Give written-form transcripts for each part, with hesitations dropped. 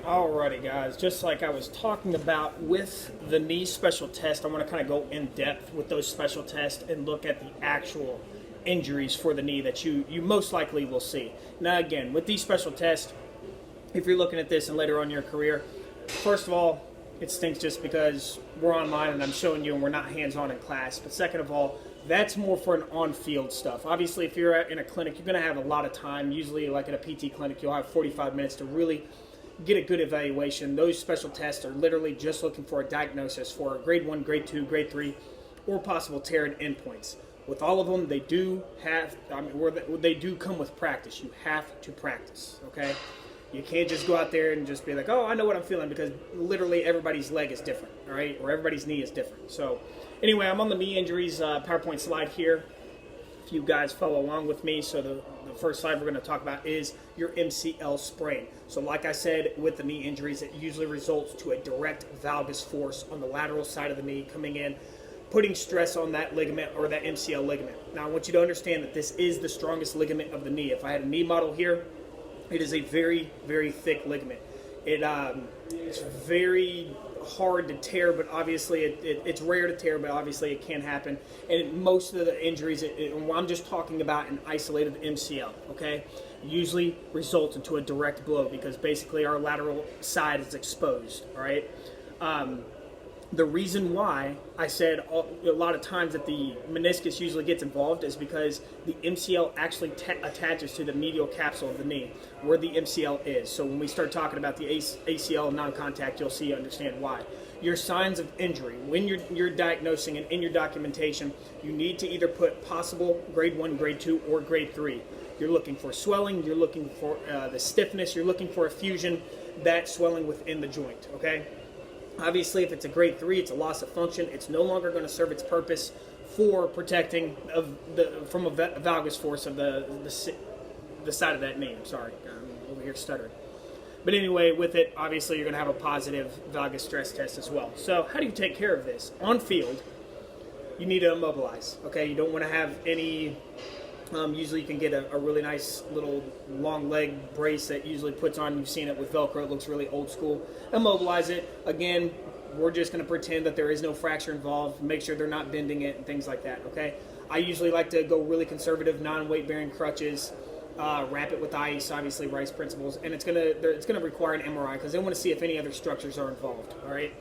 Alrighty, guys. Just like I was talking about with the knee special test, I want to kind of go in depth with those special tests and look at the actual injuries for the knee that you most likely will see. Now, again, with these special tests, if you're looking at this and later on in your career, first of all, it stinks just because we're online and I'm showing you and we're not hands-on in class. But second of all, that's more for an on-field stuff. Obviously, if you're in a clinic, you're going to have a lot of time. Usually, like at a PT clinic, you'll have 45 minutes to really get a good evaluation. Those special tests are literally just looking for a diagnosis for grade 1, grade 2, grade 3, or possible tear and endpoints. With all of them, they do have, they do come with practice. You have to practice, okay? You can't just go out there and just be like, oh, I know what I'm feeling, because literally everybody's leg is different, all right? Or everybody's knee is different. So anyway, I'm on the knee injuries PowerPoint slide here. If you guys follow along with me, so the first slide we're going to talk about is your MCL sprain. So like I said, with the knee injuries, it usually results to a direct valgus force on the lateral side of the knee coming in, putting stress on that ligament or that MCL ligament. Now, I want you to understand that this is the strongest ligament of the knee. If I had a knee model here, it is a very, very thick ligament. It's very hard to tear, but obviously it's rare to tear, but obviously it can happen. And most of the injuries, I'm just talking about an isolated MCL, okay, usually results into a direct blow because basically our lateral side is exposed, all right? The reason why I said a lot of times that the meniscus usually gets involved is because the MCL actually attaches to the medial capsule of the knee, where the MCL is. So when we start talking about the ACL non-contact, you'll understand why. Your signs of injury, when you're diagnosing and in your documentation, you need to either put possible grade 1, grade 2, or grade 3. You're looking for swelling, you're looking for the stiffness, you're looking for a fusion, that swelling within the joint, okay? Obviously, if it's a grade 3, it's a loss of function. It's no longer going to serve its purpose for protecting from a valgus force of the side of that knee. I'm sorry, I'm over here stuttering. But anyway, with it, obviously, you're going to have a positive valgus stress test as well. So how do you take care of this? On field, you need to immobilize, okay? You don't want to have any... usually you can get a really nice little long leg brace that usually puts on. You've seen it with Velcro. It looks really old school. Immobilize it. Again, we're just going to pretend that there is no fracture involved. Make sure they're not bending it and things like that, okay? I usually like to go really conservative, non-weight-bearing crutches, wrap it with ice, obviously Rice principles, and it's gonna require an MRI because they want to see if any other structures are involved, all right?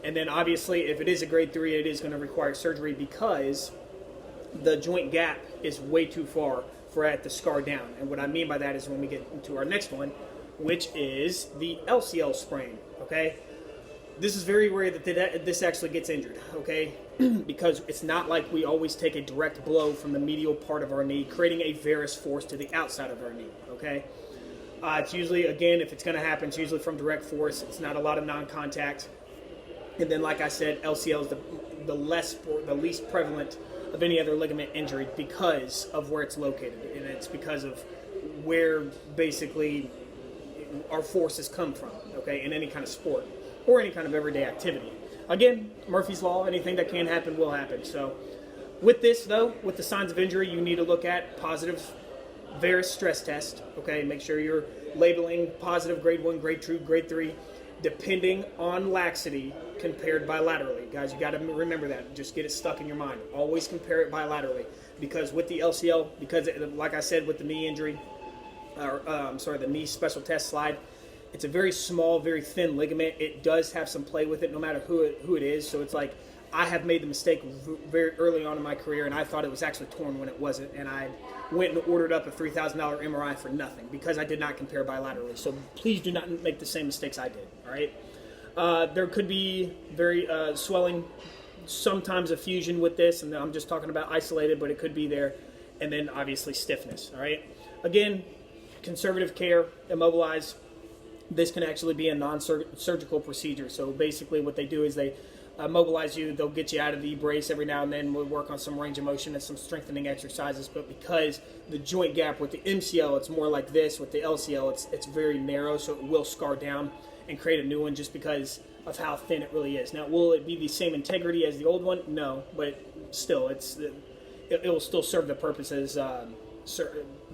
And then obviously if it is a grade 3, it is going to require surgery because the joint gap is way too far for it to scar down. And what I mean by that is when we get into our next one, which is the LCL sprain, okay? This is very rare that this actually gets injured, okay? Because it's not like we always take a direct blow from the medial part of our knee, creating a varus force to the outside of our knee, okay? It's usually, again, if it's going to happen, it's usually from direct force. It's not a lot of non-contact. And then, like I said, LCL is the least prevalent of any other ligament injury because of where it's located, and it's because of where basically our forces come from, okay, in any kind of sport or any kind of everyday activity. Again, Murphy's Law, anything that can happen will happen. So with this, though, with the signs of injury, you need to look at positive varus stress test, okay, make sure you're labeling positive grade 1, grade 2, grade 3, depending on laxity compared bilaterally. Guys, you got to remember that. Just get it stuck in your mind. Always compare it bilaterally, because with the LCL, because like I said with the knee injury, the knee special test slide, it's a very small, very thin ligament. It does have some play with it no matter who it is. So it's like I have made the mistake very early on in my career, and I thought it was actually torn when it wasn't, and I went and ordered up a $3,000 MRI for nothing because I did not compare bilaterally. So please do not make the same mistakes I did, all right? There could be very swelling, sometimes a fusion with this, and I'm just talking about isolated, but it could be there, and then obviously stiffness, all right? Again, conservative care, immobilize. This can actually be a non-surgical procedure. So basically what they do is they mobilize you, they'll get you out of the brace every now and then. We'll work on some range of motion and some strengthening exercises, but because the joint gap with the MCL, it's more like this. With the LCL, it's very narrow, so it will scar down and create a new one just because of how thin it really is. Now, will it be the same integrity as the old one? No, but still, it will still serve the purpose as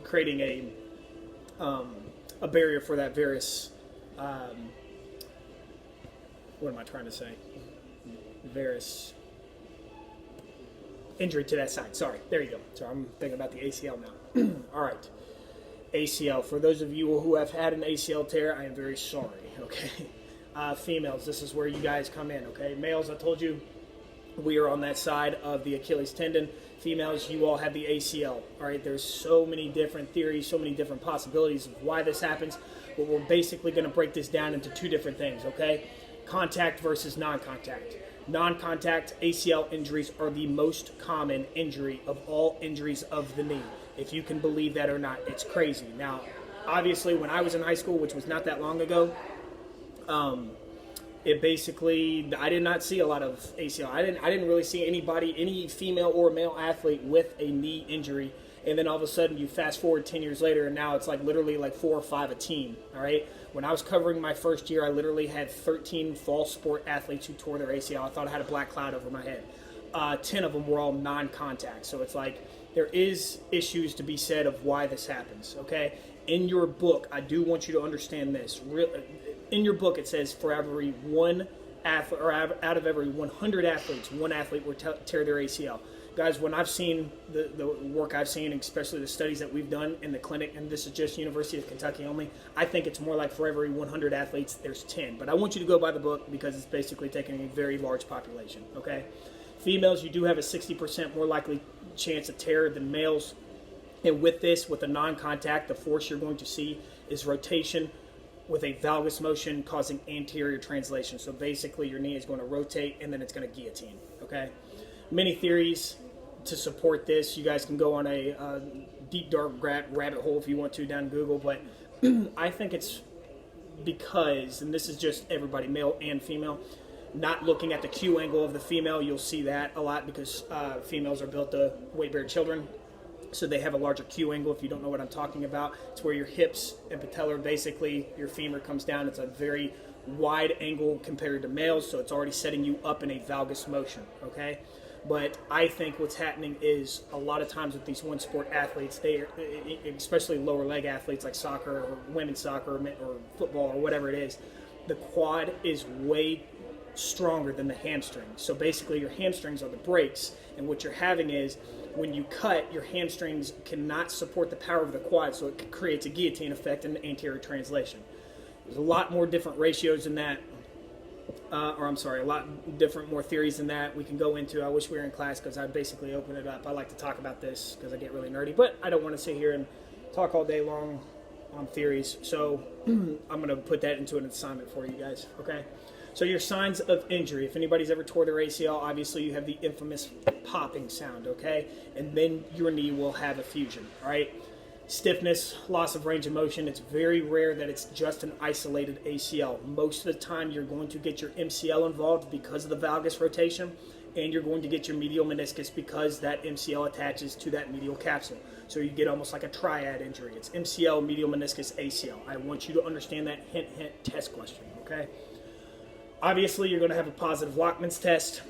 creating a barrier for that varus what am I trying to say? Varus injury to that side. Sorry, there you go. So I'm thinking about the ACL now. All right, ACL. For those of you who have had an ACL tear, I am very sorry. Okay, females, this is where you guys come in. Okay, males, I told you we are on that side of the Achilles tendon. Females, you all have the ACL. All right, there's so many different theories, so many different possibilities of why this happens, but we're basically going to break this down into two different things. Okay, contact versus non-contact. Non-contact ACL injuries are the most common injury of all injuries of the knee. If you can believe that or not, it's crazy. Now, obviously, when I was in high school, which was not that long ago, it basically, I did not see a lot of ACL. I didn't really see anybody, any female or male athlete with a knee injury. And then all of a sudden, you fast forward 10 years later, and now it's like literally like 4 or 5 a team. All right. When I was covering my first year, I literally had 13 fall sport athletes who tore their ACL. I thought I had a black cloud over my head. 10 of them were all non-contact. So it's like there is issues to be said of why this happens. Okay. In your book, I do want you to understand this. In your book, it says for every one athlete, or out of every 100 athletes, one athlete will tear their ACL. Guys, when I've seen the work I've seen, especially the studies that we've done in the clinic, and this is just University of Kentucky only, I think it's more like for every 100 athletes, there's 10. But I want you to go by the book because it's basically taking a very large population, okay? Females, you do have a 60% more likely chance of tear than males. And with this, with a non-contact, the force you're going to see is rotation with a valgus motion causing anterior translation. So basically, your knee is going to rotate, and then it's going to guillotine, okay? Many theories to support this. You guys can go on a deep, dark rabbit hole if you want to down Google, but I think it's because, and this is just everybody, male and female, not looking at the Q angle of the female. You'll see that a lot because females are built to weight-bearing children, so they have a larger Q angle. If you don't know what I'm talking about, it's where your hips and patellar, basically your femur comes down. It's a very wide angle compared to males, so it's already setting you up in a valgus motion, okay? But I think what's happening is a lot of times with these one sport athletes, especially lower leg athletes like soccer or women's soccer or football or whatever it is, the quad is way stronger than the hamstring. So basically your hamstrings are the brakes, and what you're having is when you cut, your hamstrings cannot support the power of the quad, so it creates a guillotine effect in the anterior translation. There's a lot more different ratios in that. A lot different, more theories than that we can go into. I wish we were in class because I'd basically open it up. I like to talk about this because I get really nerdy, but I don't want to sit here and talk all day long on theories. So I'm going to put that into an assignment for you guys, okay? So your signs of injury. If anybody's ever tore their ACL, obviously you have the infamous popping sound, okay? And then your knee will have a fusion, all right? Stiffness, loss of range of motion. It's very rare that it's just an isolated ACL. Most of the time you're going to get your MCL involved because of the valgus rotation, and you're going to get your medial meniscus because that MCL attaches to that medial capsule. So you get almost like a triad injury. It's MCL, medial meniscus, ACL. I want you to understand that hint, test question, okay? Obviously, you're going to have a positive Lockman's test.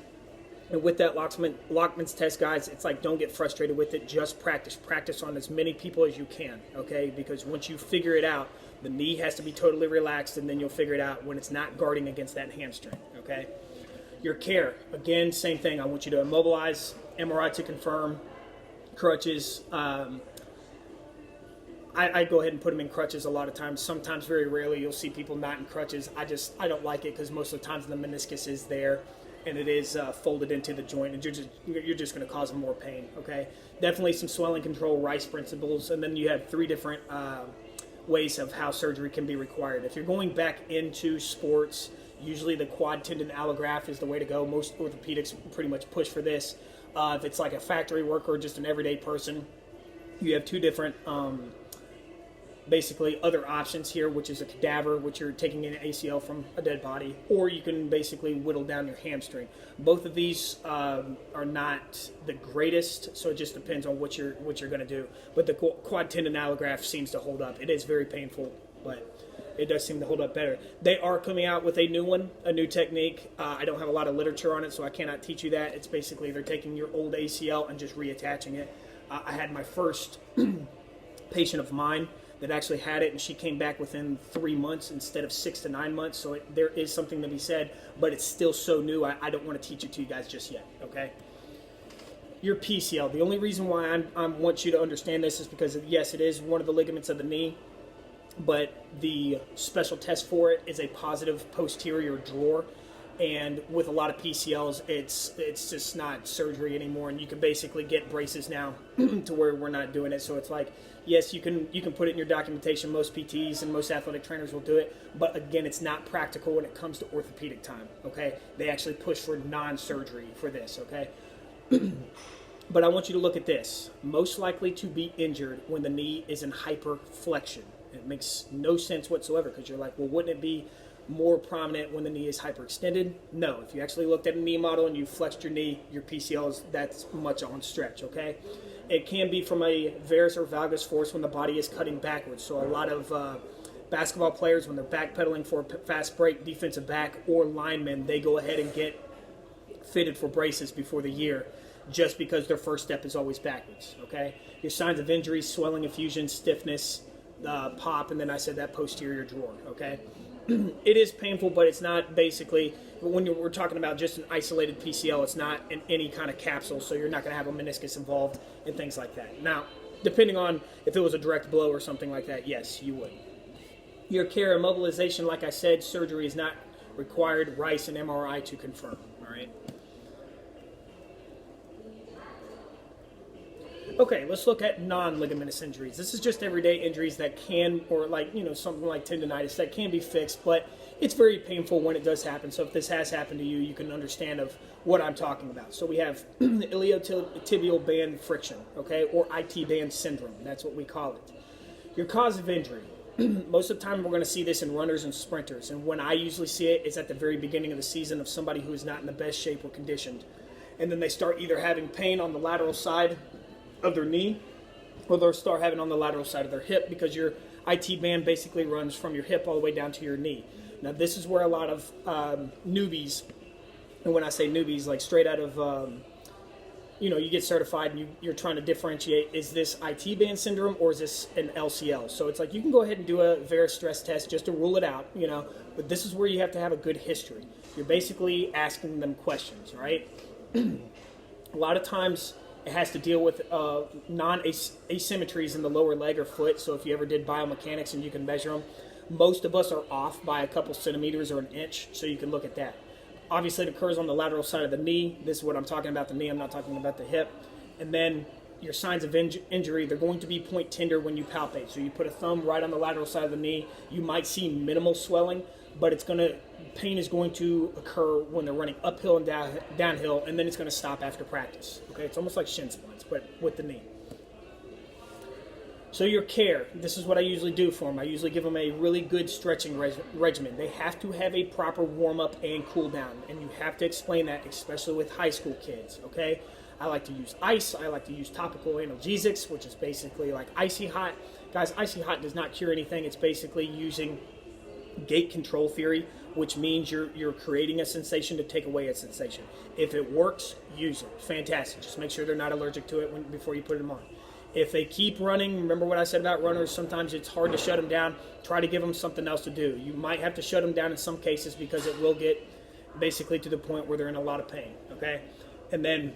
And with that Lockman's test, guys, it's like don't get frustrated with it. Just practice. Practice on as many people as you can, okay? Because once you figure it out, the knee has to be totally relaxed, and then you'll figure it out when it's not guarding against that hamstring, okay? Your care, again, same thing. I want you to immobilize, MRI to confirm, crutches. I go ahead and put them in crutches a lot of times. Sometimes, very rarely, you'll see people not in crutches. I don't like it because most of the times the meniscus is there, and it is folded into the joint, and you're just going to cause them more pain, okay? Definitely some swelling control, Rice principles, and then you have 3 different ways of how surgery can be required. If you're going back into sports, usually the quad tendon allograft is the way to go. Most orthopedics pretty much push for this. If it's like a factory worker or just an everyday person, you have 2 different basically other options here, which is a cadaver, which you're taking an ACL from a dead body, or you can basically whittle down your hamstring. Both of these are not the greatest, so it just depends on what you're going to do. But the quad tendon allograft seems to hold up. It is very painful, but it does seem to hold up better. They are coming out with a new one, a new technique. I don't have a lot of literature on it, so I cannot teach you that. It's basically they're taking your old ACL and just reattaching it. I had my first patient of mine that actually had it, and she came back within 3 months instead of 6 to 9 months. So there is something to be said, but it's still so new. I don't want to teach it to you guys just yet. Okay. Your PCL. The only reason why I want you to understand this is because, yes, it is one of the ligaments of the knee, but the special test for it is a positive posterior drawer. And with a lot of PCLs, it's just not surgery anymore, and you can basically get braces now to where we're not doing it. So it's like, yes, you can put it in your documentation. Most PTs and most athletic trainers will do it, but again, it's not practical when it comes to orthopedic time. Okay, they actually push for non-surgery for this. Okay. But I want you to look at this. Most likely to be injured when the knee is in hyperflexion. It makes no sense whatsoever, because you're like, well, wouldn't it be more prominent when the knee is hyperextended? No. If you actually looked at a knee model and you flexed your knee, your PCL is that's much on stretch, okay? It can be from a varus or valgus force when the body is cutting backwards. So a lot of basketball players, when they're backpedaling for a fast break, defensive back or linemen, they go ahead and get fitted for braces before the year, just because their first step is always backwards, okay? Your signs of injury: swelling, effusion, stiffness, pop, and then I said that posterior drawer, okay? It is painful, but it's not basically, when we're talking about just an isolated PCL, it's not in any kind of capsule, so you're not going to have a meniscus involved and things like that. Now, depending on if it was a direct blow or something like that, yes, you would. Your care, immobilization, like I said, surgery is not required. Rice and MRI to confirm, all right? Okay, let's look at non-ligamentous injuries. This is just everyday injuries that can, or like, something like tendonitis that can be fixed, but it's very painful when it does happen. So if this has happened to you, you can understand of what I'm talking about. So we have iliotibial band friction, okay, or IT band syndrome. That's what we call it. Your cause of injury. Most of the time we're going to see this in runners and sprinters, and when I usually see it is at the very beginning of the season of somebody who is not in the best shape or conditioned. And then they start either having pain on the lateral side of their knee, or they'll start having on the lateral side of their hip, because your IT band basically runs from your hip all the way down to your knee. Now this is where a lot of newbies, and when I say newbies, like straight out of you get certified and you're trying to differentiate, is this IT band syndrome or is this an LCL? So it's like, you can go ahead and do a varus stress test just to rule it out, but this is where you have to have a good history. You're basically asking them questions, right? A lot of times it has to deal with non-asymmetries in the lower leg or foot. So if you ever did biomechanics and you can measure them, most of us are off by a couple centimeters or an inch, so you can look at that. Obviously, it occurs on the lateral side of the knee. This is what I'm talking about, the knee. I'm not talking about the hip. And then your signs of injury, they're going to be point tender when you palpate. So you put a thumb right on the lateral side of the knee. You might see minimal swelling, but pain is going to occur when they're running uphill and downhill, and then it's going to stop after practice. Okay, it's almost like shin splints, but with the knee. So your care, this is what I usually do for them. I usually give them a really good stretching regimen. They have to have a proper warm-up and cool-down, and you have to explain that, especially with high school kids, okay? I like to use ice. I like to use topical analgesics, which is basically like Icy Hot. Guys, Icy Hot does not cure anything. It's basically using gate control theory, which means you're creating a sensation to take away a sensation. If it works, use it. Fantastic. Just make sure they're not allergic to it before you put them on. If they keep running, remember what I said about runners, sometimes it's hard to shut them down. Try to give them something else to do. You might have to shut them down in some cases because it will get basically to the point where they're in a lot of pain, okay? And then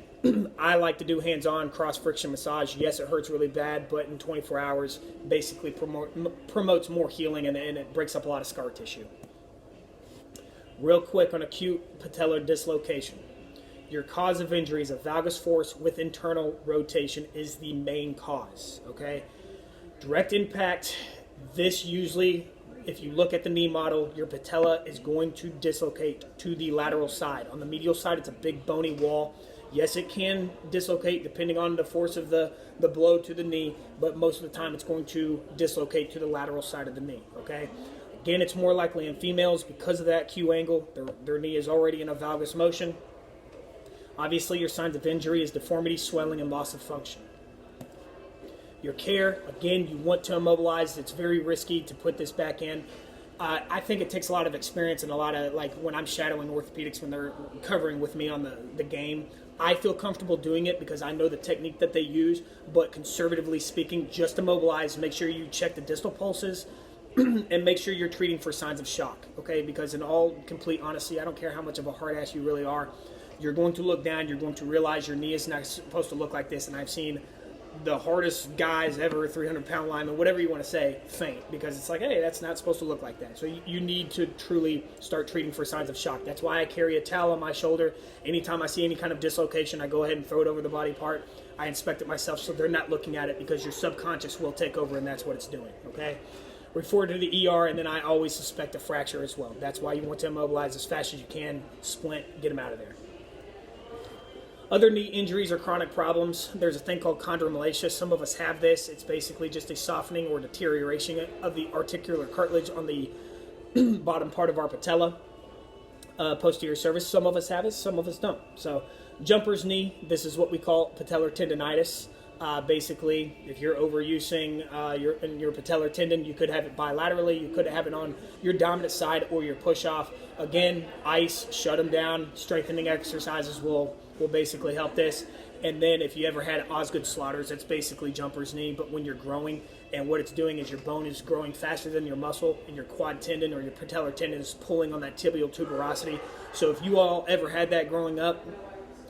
I like to do hands-on cross-friction massage. Yes, it hurts really bad, but in 24 hours, basically promotes more healing, and it breaks up a lot of scar tissue. Real quick on acute patellar dislocation. Your cause of injury is a valgus force with internal rotation is the main cause, okay? Direct impact, this usually, if you look at the knee model, your patella is going to dislocate to the lateral side. On the medial side, it's a big bony wall. Yes, it can dislocate depending on the force of the blow to the knee, but most of the time it's going to dislocate to the lateral side of the knee, okay? Again, it's more likely in females because of that Q angle. Their knee is already in a valgus motion. Obviously, your signs of injury is deformity, swelling, and loss of function. Your care, again, you want to immobilize. It's very risky to put this back in. I think it takes a lot of experience and a lot of, like, when I'm shadowing orthopedics, when they're covering with me on the game, I feel comfortable doing it because I know the technique that they use. But conservatively speaking, just immobilize, make sure you check the distal pulses, and make sure you're treating for signs of shock, okay? Because in all complete honesty, I don't care how much of a hard ass you really are, you're going to look down, you're going to realize your knee is not supposed to look like this. And I've seen the hardest guys ever, 300-pound lineman, whatever you want to say, faint, because it's like, hey, that's not supposed to look like that. So you need to truly start treating for signs of shock. That's why I carry a towel on my shoulder. Anytime I see any kind of dislocation, I go ahead and throw it over the body part. I inspect it myself so they're not looking at it, because your subconscious will take over, and that's what it's doing, okay? Refer to the ER, and then I always suspect a fracture as well. That's why you want to immobilize as fast as you can, splint, get them out of there. Other knee injuries or chronic problems, there's a thing called chondromalacia. Some of us have this. It's basically just a softening or deterioration of the articular cartilage on the bottom part of our patella, posterior surface. Some of us have it, some of us don't. So jumper's knee, this is what we call patellar tendonitis. Basically, if you're overusing your patellar tendon, you could have it bilaterally. You could have it on your dominant side or your push-off. Again, ice, shut them down. Strengthening exercises will basically help this. And then if you ever had Osgood-Schlatter's, that's basically jumper's knee, but when you're growing, and what it's doing is your bone is growing faster than your muscle, and your quad tendon or your patellar tendon is pulling on that tibial tuberosity. So if you all ever had that growing up,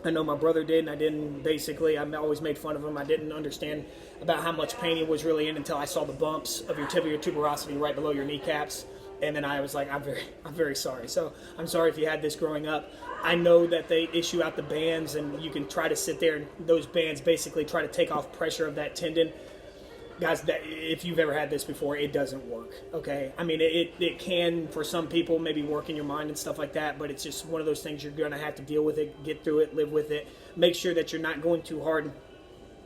I know my brother did, and I always made fun of him. I didn't understand about how much pain he was really in until I saw the bumps of your tibial tuberosity right below your kneecaps. And then I was like, I'm very sorry. So I'm sorry if you had this growing up. I know that they issue out the bands, and you can try to sit there, and those bands basically try to take off pressure of that tendon. Guys, if you've ever had this before, it doesn't work, okay? I mean, it can, for some people, maybe work in your mind and stuff like that, but it's just one of those things you're going to have to deal with it, get through it, live with it. Make sure that you're not going too hard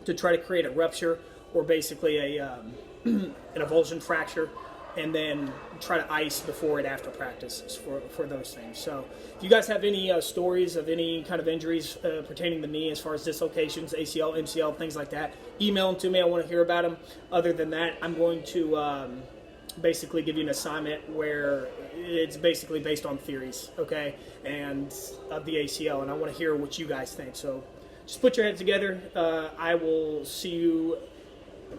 to try to create a rupture or basically an avulsion fracture, and then try to ice before and after practice for those things. So if you guys have any stories of any kind of injuries pertaining to the knee, as far as dislocations, ACL, MCL, things like that, email them to me. I want to hear about them. Other than that, I'm going to basically give you an assignment where it's basically based on theories, okay, and of the ACL, and I want to hear what you guys think. So just put your heads together. I will see you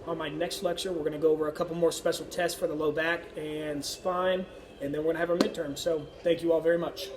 on my next lecture. We're going to go over a couple more special tests for the low back and spine, and then we're going to have our midterm. So thank you all very much.